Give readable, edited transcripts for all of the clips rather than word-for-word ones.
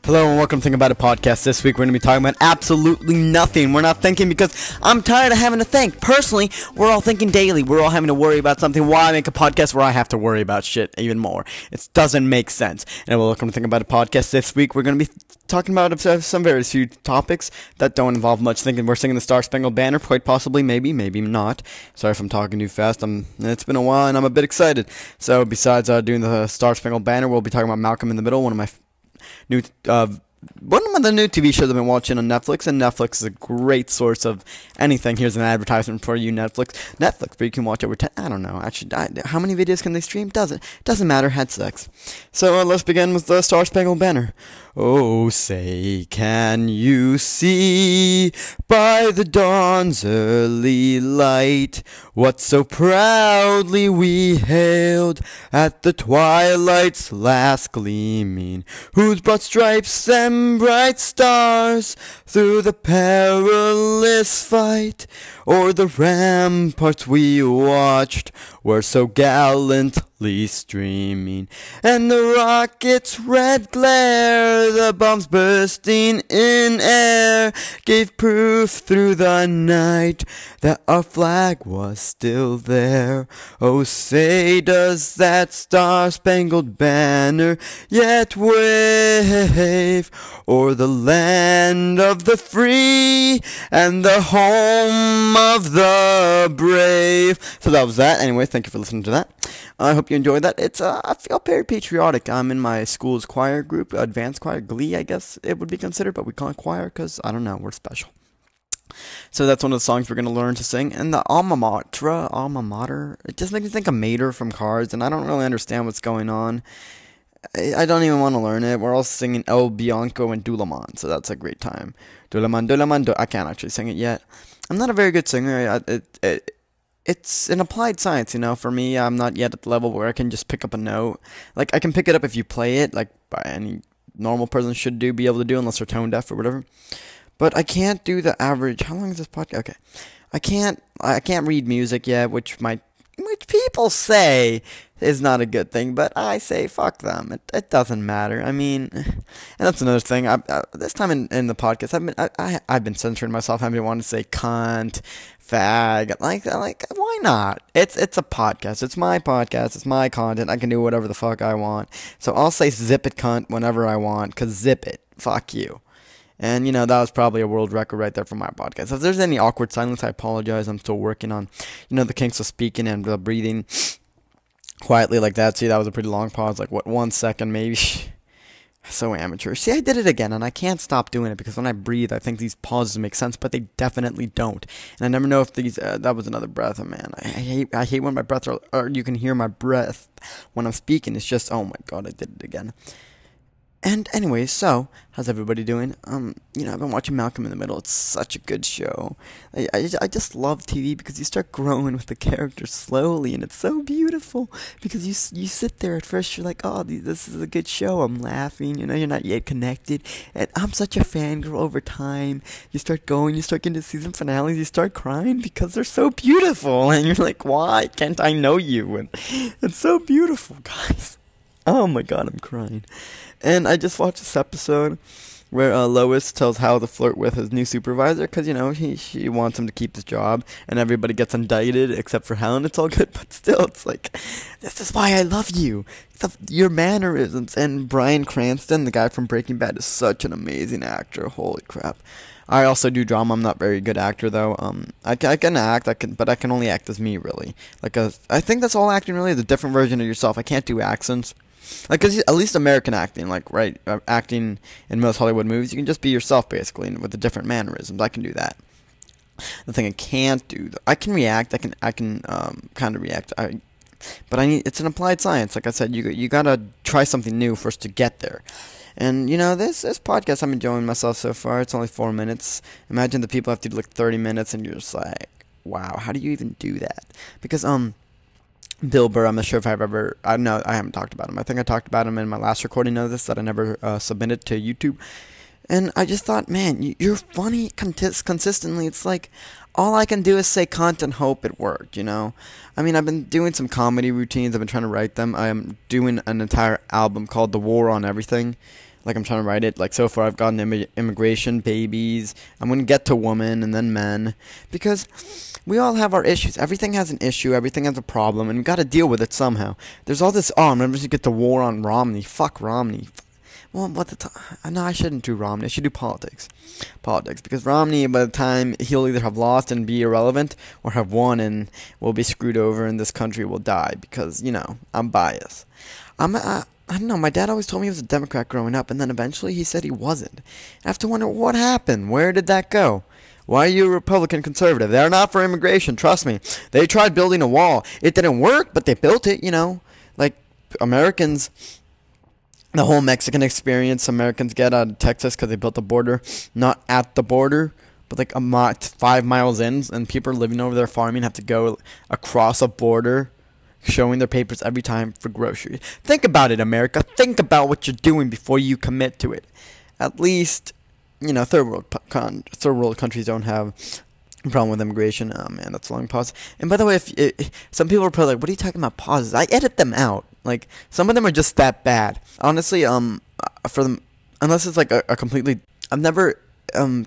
Hello and welcome to Think About It podcast. This week we're going to be talking about absolutely nothing. We're not thinking because I'm tired of having to think. Personally, we're all thinking daily. We're all having to worry about something. Why make a podcast where I have to worry about shit even more? It doesn't make sense. And welcome to Think About It podcast. This week we're going to be talking about some very few topics that don't involve much thinking. We're singing the Star Spangled Banner, quite possibly, maybe not. Sorry if I'm talking too fast. It's been a while and I'm a bit excited. So besides doing the Star Spangled Banner, we'll be talking about Malcolm in the Middle, one of the new TV shows I've been watching on Netflix, and Netflix is a great source of anything. Here's an advertisement for you, Netflix, but you can watch over 10, I don't know, actually, how many videos can they stream? Doesn't matter, had sex. So let's begin with the Star Spangled Banner. Oh, say, can you see by the dawn's early light what so proudly we hailed at the twilight's last gleaming, whose broad stripes and bright stars through the perilous fight o'er the ramparts we watched were so gallantly streaming, and the rocket's red glare, the bombs bursting in air, gave proof through the night that our flag was still there. Oh, say, does that star-spangled banner yet wave o'er the land of the free and the home of the brave? So that was that. Anyway, thank you for listening to that. I hope you enjoyed that. I feel very patriotic. I'm in my school's choir group, advanced choir, Glee, I guess it would be considered, but we call it choir because, I don't know, we're special. So that's one of the songs we're going to learn to sing. And the alma mater, it just makes me think of Mater from Cars, and I don't really understand what's going on. I don't even want to learn it. We're all singing El Bianco and Dulaman, so that's a great time. Dulaman, I can't actually sing it yet. I'm not a very good singer. It's an applied science, for me. I'm not yet at the level where I can just pick up a note. Like, I can pick it up if you play it, like any normal person should be able to do, unless they're tone deaf or whatever. But I can't do the average. How long is this podcast? Okay. I can't read music yet, which people say is not a good thing, but I say fuck them. It doesn't matter. I mean, and that's another thing. This time in the podcast, I've been censoring myself. I've been wanting to say cunt, fag. Like, why not? It's a podcast. It's my podcast. It's my content. I can do whatever the fuck I want. So I'll say zip it cunt whenever I want, cause zip it. Fuck you. And, that was probably a world record right there for my podcast. If there's any awkward silence, I apologize. I'm still working on, the kinks of speaking and breathing quietly like that. See, that was a pretty long pause, like, 1 second maybe? So amateur. See, I did it again, and I can't stop doing it, because when I breathe, I think these pauses make sense, but they definitely don't. And I never know if these, that was another breath. Oh, man, I hate when my breath, or you can hear my breath when I'm speaking. It's just, oh my god, I did it again. And anyway, so, how's everybody doing? I've been watching Malcolm in the Middle. It's such a good show. I just love TV because you start growing with the characters slowly, and it's so beautiful. Because you sit there at first, you're like, oh, this is a good show. I'm laughing, you're not yet connected. And I'm such a fangirl over time. You start getting to season finales, you start crying because they're so beautiful. And you're like, why can't I know you? And it's so beautiful, guys. Oh my god, I'm crying. And I just watched this episode where Lois tells Hal to flirt with his new supervisor because, she wants him to keep his job, and everybody gets indicted except for Hal, and it's all good, but still, it's like, this is why I love you. Your mannerisms. And Bryan Cranston, the guy from Breaking Bad, is such an amazing actor. Holy crap. I also do drama. I'm not a very good actor, though. I can act, but I can only act as me, really. I think that's all acting, really, is a different version of yourself. I can't do accents. Cause at least American acting, acting in most Hollywood movies, you can just be yourself, basically, with the different mannerisms. I can do that. The thing I can't do, I can react, I can kind of react, but it's an applied science. Like I said, you gotta try something new first to get there. And, this podcast, I'm enjoying myself so far. It's only 4 minutes. Imagine the people have to do, 30 minutes, and you're just like, wow, how do you even do that? Because, Bill Burr, I'm not sure if I haven't talked about him. I think I talked about him in my last recording of this that I never submitted to YouTube. And I just thought, man, you're funny consistently. It's like, all I can do is say cunt and hope it worked, I mean, I've been doing some comedy routines. I've been trying to write them. I am doing an entire album called The War on Everything. like I'm trying to write it. Like so far I've gotten immigration, babies. I'm going to get to women and then men, because we all have our issues. Everything has an issue, everything has a problem, and we got to deal with it somehow. There's all this, I'm never going to get the war on Romney. Fuck Romney. Well, no, I shouldn't do Romney. I should do politics. Because Romney, by the time he'll either have lost and be irrelevant, or have won and we'll be screwed over and this country will die, because, I'm biased. I don't know, my dad always told me he was a Democrat growing up, and then eventually he said he wasn't. I have to wonder, what happened? Where did that go? Why are you a Republican conservative? They're not for immigration, trust me. They tried building a wall. It didn't work, but they built it, Like, Americans, the whole Mexican experience Americans get out of Texas because they built a border, not at the border, but like 5 miles in, and people are living over there farming, have to go across a border, showing their papers every time for groceries. Think about it, America. Think about what you're doing before you commit to it. At least, third world countries don't have a problem with immigration. Oh man, that's a long pause. And by the way, if some people are probably like, "What are you talking about pauses?" I edit them out. Like, some of them are just that bad. Honestly, for them, unless it's like a completely, I've never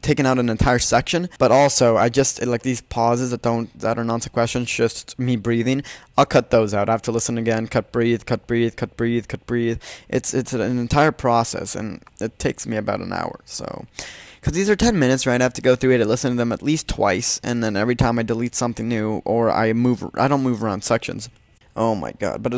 taken out an entire section, but also I just like these pauses that are nonsense questions, just me breathing. I'll cut those out. I have to listen again, cut, breathe. It's an entire process, and it takes me about an hour. So, because these are 10 minutes, right? I have to go through it and listen to them at least twice, and then every time I delete something new or I don't move around sections. Oh my god, but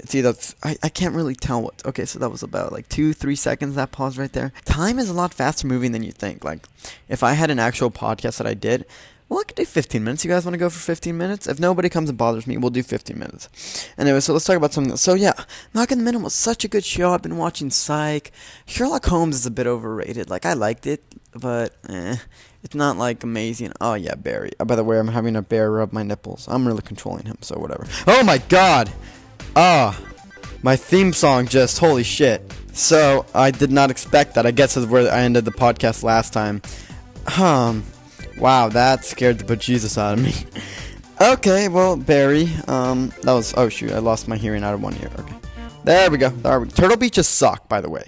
see, I can't really tell what, okay, so that was about like 2-3 seconds, that pause right there. Time is a lot faster moving than you think. Like, if I had an actual podcast that I did, well, I could do 15 minutes. You guys want to go for 15 minutes? If nobody comes and bothers me, we'll do 15 minutes. Anyway, so let's talk about something else. So yeah, Malcolm in the Middle was such a good show. I've been watching Psych. Sherlock Holmes is a bit overrated. Like, I liked it, but it's not like amazing. Oh yeah, Barry. By the way, I'm having a bear rub my nipples. I'm really controlling him, so whatever. Oh my god! My theme song just, holy shit. So, I did not expect that. I guess is where I ended the podcast last time. Wow, that scared the bejesus out of me. Okay, well, Barry, that was, oh shoot, I lost my hearing out of one ear. Okay. There we go. Turtle Beaches suck, by the way.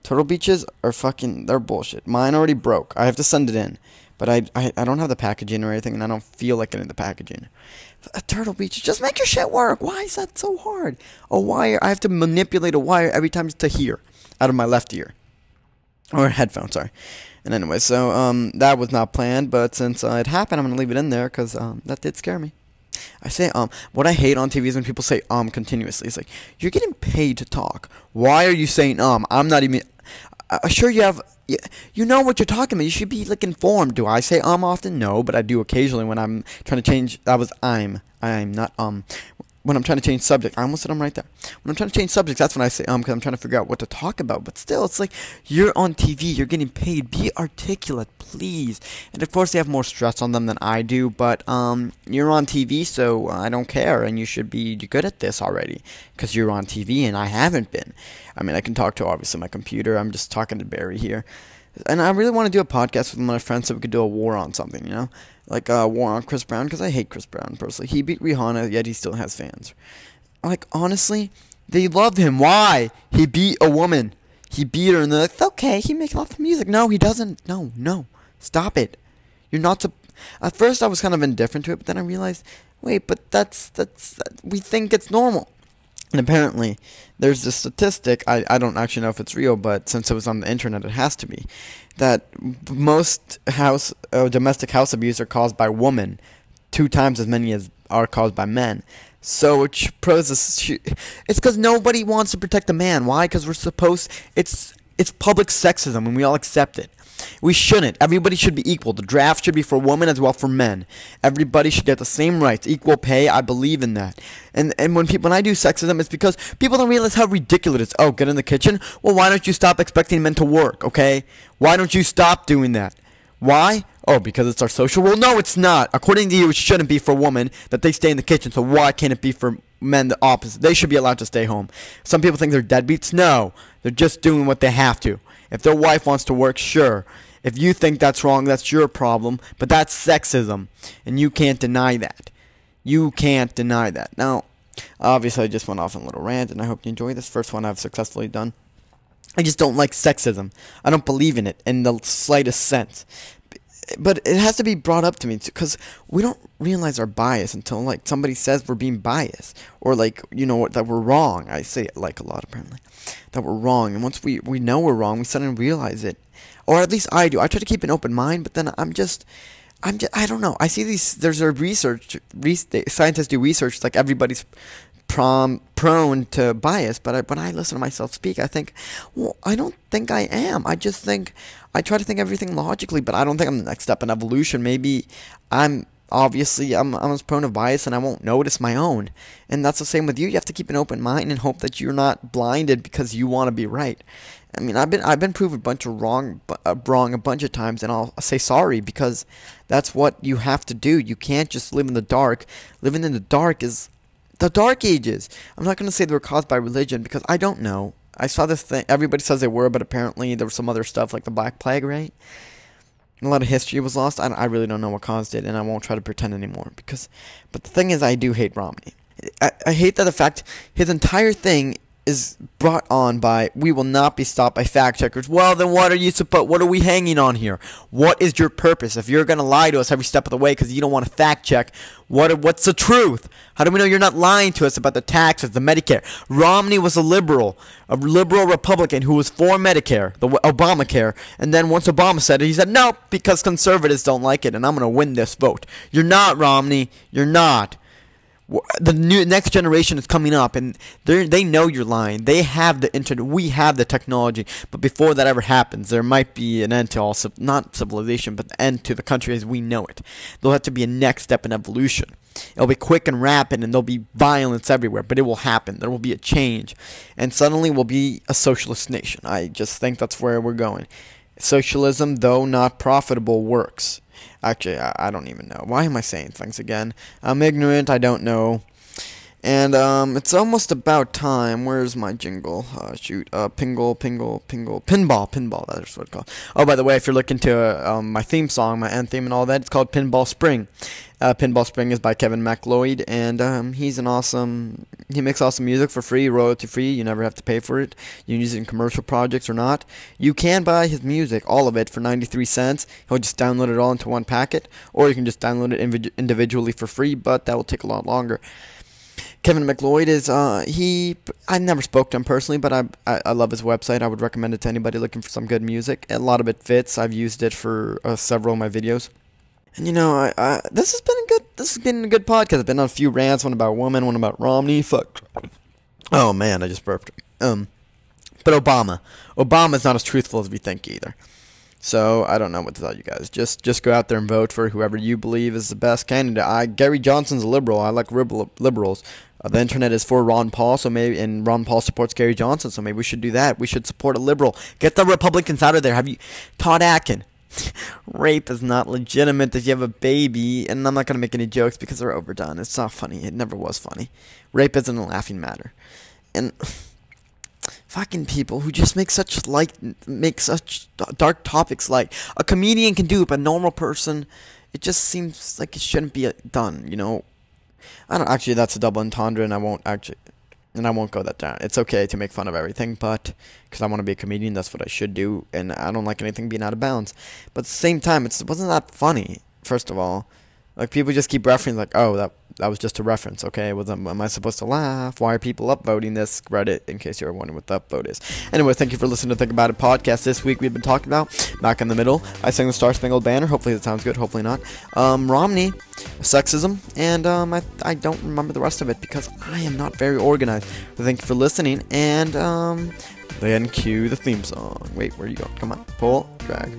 Turtle Beaches are they're bullshit. Mine already broke. I have to send it in. But I don't have the packaging or anything, and I don't feel like getting the packaging. Turtle Beaches, just make your shit work. Why is that so hard? A wire, I have to manipulate a wire every time to hear, out of my left ear. Or headphone, sorry. And anyway, so that was not planned, but since it happened, I'm going to leave it in there, because that did scare me. I say what I hate on TV is when people say continuously. It's like, you're getting paid to talk. Why are you saying I'm not even, sure you have, you know what you're talking about. You should be like informed. Do I say often? No, but I do occasionally when I'm trying to change, that was I'm not when I'm trying to change subject. I almost said right there. When I'm trying to change subjects, that's when I say because I'm trying to figure out what to talk about. But still, it's like, you're on TV, you're getting paid. Be articulate, please. And of course, they have more stress on them than I do. But you're on TV, so I don't care. And you should be good at this already, because you're on TV and I haven't been. I mean, I can talk to obviously my computer. I'm just talking to Barry here. And I really want to do a podcast with my friends so we could do a war on something, Like a war on Chris Brown, because I hate Chris Brown personally. He beat Rihanna, yet he still has fans. Like, honestly, they love him. Why? He beat a woman. He beat her, and they're like, it's okay, he makes lots of music. No, he doesn't. No. Stop it. You're not At first, I was kind of indifferent to it, but then I realized, wait, but we think it's normal. And apparently, there's this statistic, I don't actually know if it's real, but since it was on the internet, it has to be, that most domestic house abuse are caused by women, 2 times as many as are caused by men. So it's because nobody wants to protect the man. Why? Because it's public sexism, and we all accept it. We shouldn't. Everybody should be equal. The draft should be for women as well for men. Everybody should get the same rights, equal pay. I believe in that. And when I do sexism, it's because people don't realize how ridiculous it is. Oh, get in the kitchen? Well, why don't you stop expecting men to work, okay? Why don't you stop doing that? Why? Oh, because it's our social role? No, it's not. According to you, it shouldn't be for women that they stay in the kitchen, so why can't it be for men the opposite? They should be allowed to stay home. Some people think they're deadbeats. No, they're just doing what they have to. If their wife wants to work, sure. If you think that's wrong, that's your problem. But that's sexism, and you can't deny that. You can't deny that. Now, obviously, I just went off on a little rant, and I hope you enjoyed this first one I've successfully done. I just don't like sexism. I don't believe in it in the slightest sense. But it has to be brought up to me because we don't realize our bias until like somebody says we're being biased, or like, you know, that we're wrong. I say it like a lot, apparently, that we're wrong, and once we know we're wrong, we suddenly realize it, or at least I do. I try to keep an open mind, but then I don't know. I see these. There's a scientists do research, like everybody's prone to bias, but when I listen to myself speak, I think, well, I don't think I am. I just think I try to think everything logically, but I don't think I'm the next step in evolution. Maybe I'm as prone to bias, and I won't notice my own. And that's the same with you. You have to keep an open mind and hope that you're not blinded because you want to be right. I mean, I've been proved wrong a bunch of times, and I'll say sorry because that's what you have to do. You can't just live in the dark. Living in the dark is the Dark Ages. I'm not going to say they were caused by religion because I don't know. I saw this thing. Everybody says they were, but apparently there was some other stuff like the Black Plague, right? And a lot of history was lost. I really don't know what caused it, and I won't try to pretend anymore. But the thing is, I do hate Romney. I hate that the fact his entire thing is brought on by, we will not be stopped by fact checkers. Well, then what are we hanging on here? What is your purpose? If you're going to lie to us every step of the way because you don't want to fact check, what's the truth? How do we know you're not lying to us about the taxes, the Medicare? Romney was a liberal Republican who was for Medicare, the Obamacare, and then once Obama said it, he said, no, because conservatives don't like it, and I'm going to win this vote. You're not, Romney. You're not. The next generation is coming up, and they know you're lying. They have the internet. We have the technology. But before that ever happens, there might be an end to all, not civilization, but the end to the country as we know it. There'll have to be a next step in evolution. It'll be quick and rapid, and there'll be violence everywhere, but it will happen. There will be a change, and suddenly we'll be a socialist nation. I just think that's where we're going. Socialism, though not profitable, works. Actually, I don't even know. Why am I saying things again? I'm ignorant. I don't know. And it's almost about time. Where's my jingle? Shoot. Pinball. That's what it's called. Oh, by the way, if you're looking to my theme song, my anthem and all that, it's called Pinball Spring. Pinball Spring is by Kevin MacLeod, and he makes awesome music for free, royalty free. You never have to pay for it. You can use it in commercial projects or not. You can buy his music, all of it, for 93 cents. He'll just download it all into one packet, or you can just download it individually for free, but that will take a lot longer. Kevin MacLeod is, I never spoke to him personally, but I love his website. I would recommend it to anybody looking for some good music. A lot of it fits. I've used it for several of my videos. And you know, this has been a good podcast. I've been on a few rants, one about women, one about Romney. Fuck. Oh man, I just burped. But Obama's not as truthful as we think either. So I don't know what to tell you guys. Just go out there and vote for whoever you believe is the best candidate. Gary Johnson's a liberal. I like liberals. The internet is for Ron Paul, and Ron Paul supports Gary Johnson, so maybe we should do that. We should support a liberal. Get the Republicans out of there. Todd Atkin. Rape is not legitimate if you have a baby, and I'm not going to make any jokes because they're overdone. It's not funny. It never was funny. Rape isn't a laughing matter. And fucking people who just make such dark topics light. A comedian can do it, but a normal person, it just seems like it shouldn't be done, you know? Actually, that's a double entendre, and I won't go that down. It's okay to make fun of everything, but because I want to be a comedian, that's what I should do, and I don't like anything being out of bounds. But at the same time, it wasn't that funny, first of all. Like, people just keep referencing, like, oh, that was just a reference, okay? Am I supposed to laugh? Why are people upvoting this Reddit, in case you're wondering what the upvote is? Anyway, thank you for listening to Think About It podcast. This week we've been talking about, back in the middle, I sang the Star Spangled Banner. Hopefully that sounds good, hopefully not. Romney, sexism, and I don't remember the rest of it because I am not very organized. So thank you for listening, and then cue the theme song. Wait, where are you going? Come on, pull, drag.